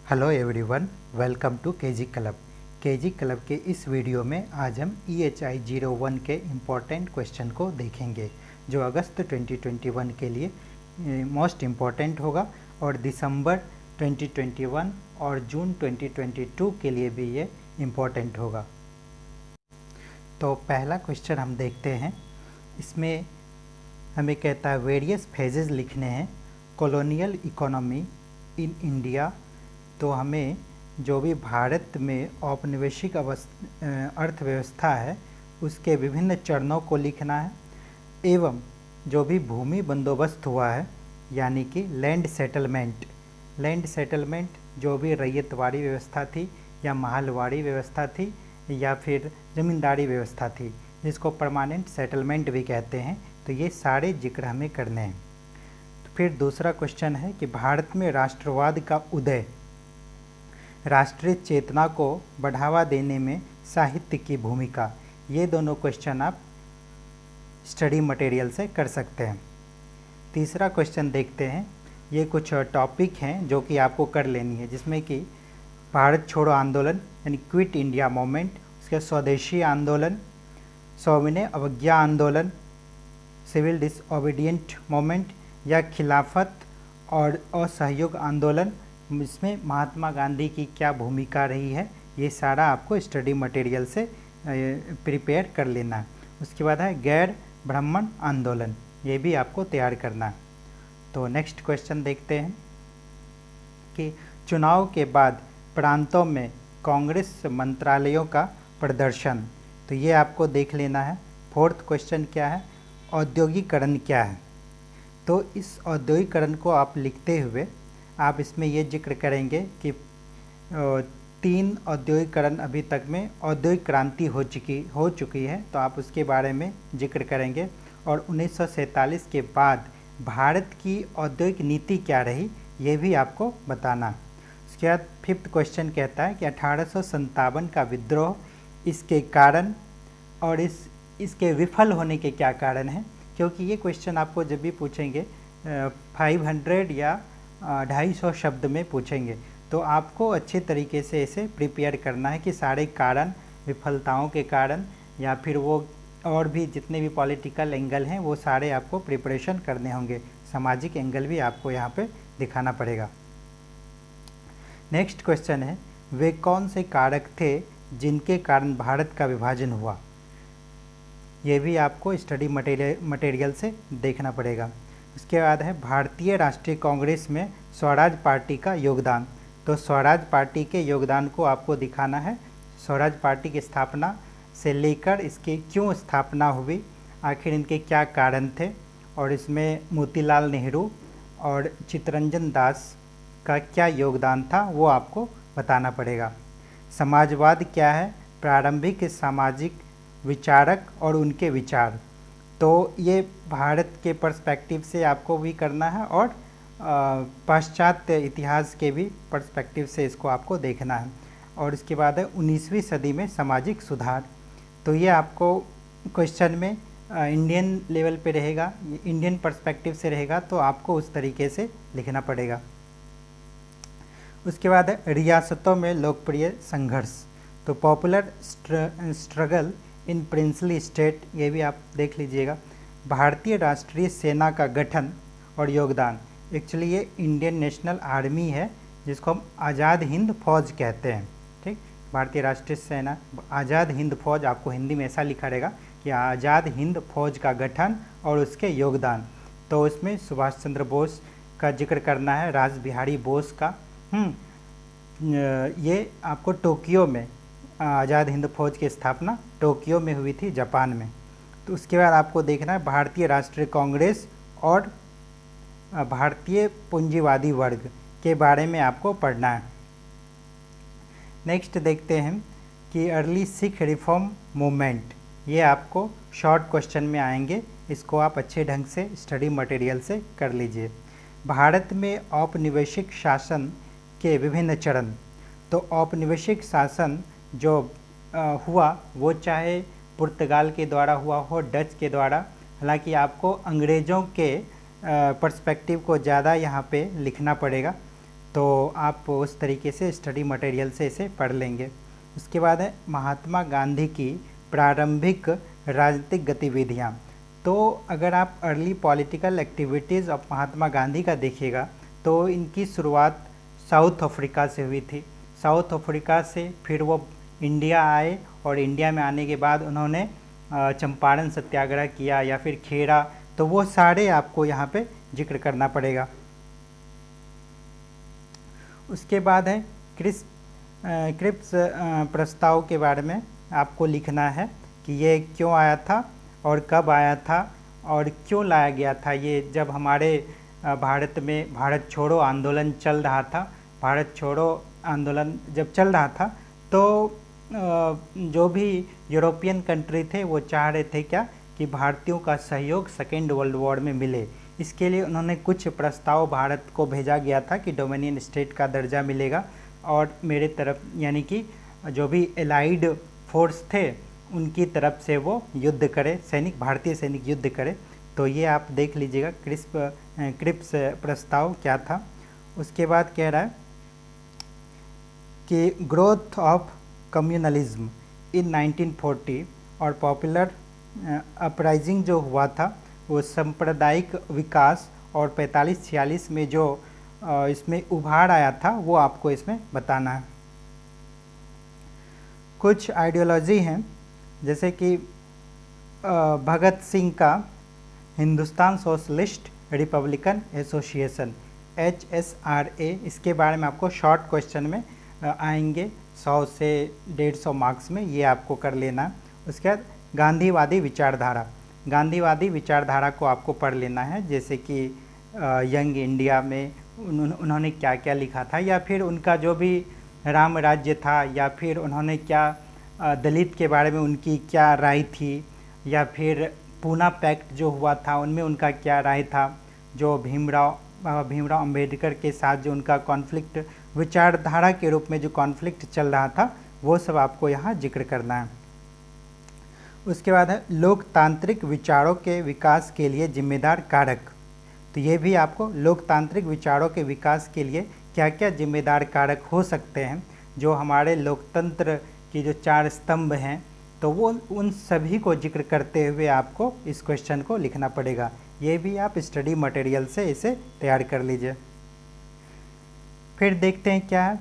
Hello everyone, welcome to KG club. KG club के इस video में आज हम EHI 01 के इम्पॉर्टेंट क्वेश्चन को देखेंगे जो अगस्त 2021 के लिए मोस्ट इम्पॉर्टेंट होगा और दिसंबर 2021 और जून 2022 के लिए भी ये इम्पॉर्टेंट होगा। तो पहला क्वेश्चन हम देखते हैं। इसमें हमें कहता है वेरियस फेजेस लिखने हैं कॉलोनियल इकोनॉमी इन इंडिया। तो हमें जो भी भारत में औपनिवेशिक अर्थव्यवस्था है उसके विभिन्न चरणों को लिखना है एवं जो भी भूमि बंदोबस्त हुआ है यानी कि लैंड सेटलमेंट जो भी रैयतवाड़ी व्यवस्था थी या महलवाड़ी व्यवस्था थी या फिर ज़मींदारी व्यवस्था थी जिसको परमानेंट सेटलमेंट भी कहते हैं, तो ये सारे जिक्र हमें करने हैं। तो फिर दूसरा क्वेश्चन है कि भारत में राष्ट्रवाद का उदय, राष्ट्रीय चेतना को बढ़ावा देने में साहित्य की भूमिका। ये दोनों क्वेश्चन आप स्टडी मटेरियल से कर सकते हैं। तीसरा क्वेश्चन देखते हैं। ये कुछ टॉपिक हैं जो कि आपको कर लेनी है, जिसमें कि भारत छोड़ो आंदोलन यानी क्विट इंडिया मूवमेंट, उसके स्वदेशी आंदोलन, सविनय अवज्ञा आंदोलन, सिविल डिसओबीडिएंट मूवमेंट या खिलाफत और असहयोग आंदोलन, इसमें महात्मा गांधी की क्या भूमिका रही है, ये सारा आपको स्टडी मटेरियल से प्रिपेयर कर लेना है। उसके बाद है गैर ब्राह्मण आंदोलन, ये भी आपको तैयार करना है। तो नेक्स्ट क्वेश्चन देखते हैं कि चुनाव के बाद प्रांतों में कांग्रेस मंत्रालयों का प्रदर्शन, तो ये आपको देख लेना है। फोर्थ क्वेश्चन क्या है, औद्योगिकरण क्या है। तो इस औद्योगिकरण को आप लिखते हुए आप इसमें ये जिक्र करेंगे कि 3 औद्योगिकरण अभी तक में औद्योगिक क्रांति हो चुकी है, तो आप उसके बारे में जिक्र करेंगे। और 1947 के बाद भारत की औद्योगिक नीति क्या रही, ये भी आपको बताना। उसके बाद 5th क्वेश्चन कहता है कि 1857 का विद्रोह, इसके कारण और इसके विफल होने के क्या कारण हैं, क्योंकि ये क्वेश्चन आपको जब भी पूछेंगे 500 या 250 शब्द में पूछेंगे, तो आपको अच्छे तरीके से इसे प्रिपेयर करना है कि सारे कारण, विफलताओं के कारण या फिर वो और भी जितने भी पॉलिटिकल एंगल हैं वो सारे आपको प्रिपरेशन करने होंगे। सामाजिक एंगल भी आपको यहाँ पे दिखाना पड़ेगा। नेक्स्ट क्वेश्चन है, वे कौन से कारक थे जिनके कारण भारत का विभाजन हुआ। ये भी आपको स्टडी मटेरियल से देखना पड़ेगा। उसके बाद है भारतीय राष्ट्रीय कांग्रेस में स्वराज पार्टी का योगदान। तो स्वराज पार्टी के योगदान को आपको दिखाना है। स्वराज पार्टी की स्थापना से लेकर इसकी क्यों स्थापना हुई, आखिर इनके क्या कारण थे, और इसमें मोतीलाल नेहरू और चित्तरंजन दास का क्या योगदान था वो आपको बताना पड़ेगा। समाजवाद क्या है, प्रारंभिक सामाजिक विचारक और उनके विचार, तो ये भारत के पर्सपेक्टिव से आपको भी करना है और पाश्चात्य इतिहास के भी पर्सपेक्टिव से इसको आपको देखना है। और इसके बाद है 19वीं सदी में सामाजिक सुधार, तो ये आपको क्वेश्चन में इंडियन लेवल पे रहेगा, इंडियन पर्सपेक्टिव से रहेगा, तो आपको उस तरीके से लिखना पड़ेगा। उसके बाद है रियासतों में लोकप्रिय संघर्ष, तो popular struggle in princely state, ये भी आप देख लीजिएगा। भारतीय राष्ट्रीय सेना का गठन और योगदान, एक्चुअली ये इंडियन नेशनल आर्मी है जिसको हम आज़ाद हिंद फौज कहते हैं। ठीक, भारतीय राष्ट्रीय सेना आज़ाद हिंद फौज, आपको हिंदी में ऐसा लिखा रहेगा कि आज़ाद हिंद फौज का गठन और उसके योगदान। तो इसमें सुभाष चंद्र बोस का जिक्र करना है, रास बिहारी बोस का। ये आपको टोक्यो में आज़ाद हिंद फौज की स्थापना टोक्यो में हुई थी, जापान में। तो उसके बाद आपको देखना है भारतीय राष्ट्रीय कांग्रेस और भारतीय पूंजीवादी वर्ग के बारे में आपको पढ़ना है। नेक्स्ट देखते हैं कि अर्ली सिख रिफॉर्म मूवमेंट, ये आपको शॉर्ट क्वेश्चन में आएंगे, इसको आप अच्छे ढंग से स्टडी मटेरियल से कर लीजिए। भारत में औपनिवेशिक शासन के विभिन्न चरण, तो औपनिवेशिक शासन जो हुआ वो चाहे पुर्तगाल के द्वारा हुआ हो, डच के द्वारा, हालांकि आपको अंग्रेज़ों के पर्सपेक्टिव को ज़्यादा यहाँ पे लिखना पड़ेगा। तो आप उस तरीके से स्टडी मटेरियल से इसे पढ़ लेंगे। उसके बाद है महात्मा गांधी की प्रारंभिक राजनीतिक गतिविधियाँ। तो अगर आप early political activities of Mahatma Gandhi का देखिएगा तो इनकी शुरुआत साउथ अफ्रीका से हुई थी। साउथ अफ्रीका से फिर वो इंडिया आए और इंडिया में आने के बाद उन्होंने चंपारण सत्याग्रह किया या फिर खेड़ा, तो वो सारे आपको यहाँ पे जिक्र करना पड़ेगा। उसके बाद है क्रिप्स प्रस्ताव के बारे में आपको लिखना है कि ये क्यों आया था और कब आया था और क्यों लाया गया था। ये जब हमारे भारत में भारत छोड़ो आंदोलन चल रहा था, भारत छोड़ो आंदोलन जब चल रहा था तो जो भी यूरोपियन कंट्री थे वो चाह रहे थे क्या कि भारतीयों का सहयोग सेकेंड वर्ल्ड वॉर में मिले। इसके लिए उन्होंने कुछ प्रस्ताव भारत को भेजा गया था कि डोमिनियन स्टेट का दर्जा मिलेगा और मेरे तरफ यानी कि जो भी एलाइड फोर्स थे उनकी तरफ से वो युद्ध करे, सैनिक भारतीय सैनिक युद्ध करे। तो ये आप देख लीजिएगा क्रिप्स प्रस्ताव क्या था। उसके बाद कह रहा है कि ग्रोथ ऑफ कम्युनलिज्म इन 1940 और पॉपुलर अपराइजिंग जो हुआ था वो सांप्रदायिक विकास और 45-46 में जो इसमें उभार आया था वो आपको इसमें बताना है। कुछ आइडियोलॉजी हैं जैसे कि भगत सिंह का Hindustan socialist Republican association HSRA, इसके बारे में आपको शॉर्ट क्वेश्चन में आएंगे 100 से 150 मार्क्स में, ये आपको कर लेना है। उसके बाद गांधीवादी विचारधारा, गांधीवादी विचारधारा को आपको पढ़ लेना है, जैसे कि यंग इंडिया में उन्होंने क्या क्या लिखा था या फिर उनका जो भी राम राज्य था या फिर उन्होंने क्या दलित के बारे में उनकी क्या राय थी या फिर पूना पैक्ट जो हुआ था उनमें उनका क्या राय था, जो भीमराव अंबेडकर के साथ जो उनका कॉन्फ्लिक्ट विचारधारा के रूप में जो कॉन्फ्लिक्ट चल रहा था वो सब आपको यहाँ जिक्र करना है। उसके बाद है लोकतांत्रिक विचारों के विकास के लिए जिम्मेदार कारक। तो ये भी आपको लोकतांत्रिक विचारों के विकास के लिए क्या क्या जिम्मेदार कारक हो सकते हैं, जो हमारे लोकतंत्र की जो 4 स्तंभ हैं, तो वो उन सभी को जिक्र करते हुए आपको इस क्वेश्चन को लिखना पड़ेगा। ये भी आप स्टडी मटेरियल से इसे तैयार कर लीजिए। फिर देखते हैं क्या है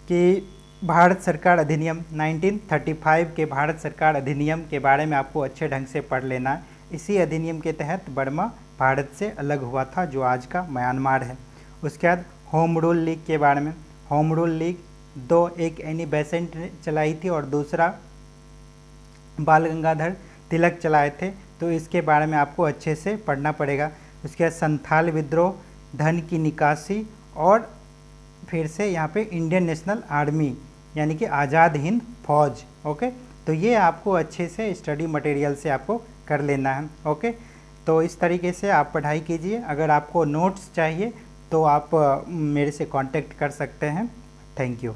कि भारत सरकार अधिनियम 1935 के भारत सरकार अधिनियम के बारे में आपको अच्छे ढंग से पढ़ लेना है। इसी अधिनियम के तहत बर्मा भारत से अलग हुआ था जो आज का म्यांमार है। उसके बाद होम रूल लीग के बारे में, होम रूल लीग 2 एक एनी बेसेंट ने चलाई थी और दूसरा बाल गंगाधर तिलक चलाए थे, तो इसके बारे में आपको अच्छे से पढ़ना पड़ेगा। उसके बाद संथाल विद्रोह, धन की निकासी और फिर से यहाँ पे इंडियन नेशनल आर्मी यानी कि आज़ाद हिंद फौज। ओके, तो ये आपको अच्छे से स्टडी मटेरियल से आपको कर लेना है। ओके, तो इस तरीके से आप पढ़ाई कीजिए। अगर आपको नोट्स चाहिए तो आप मेरे से कांटेक्ट कर सकते हैं। Thank you.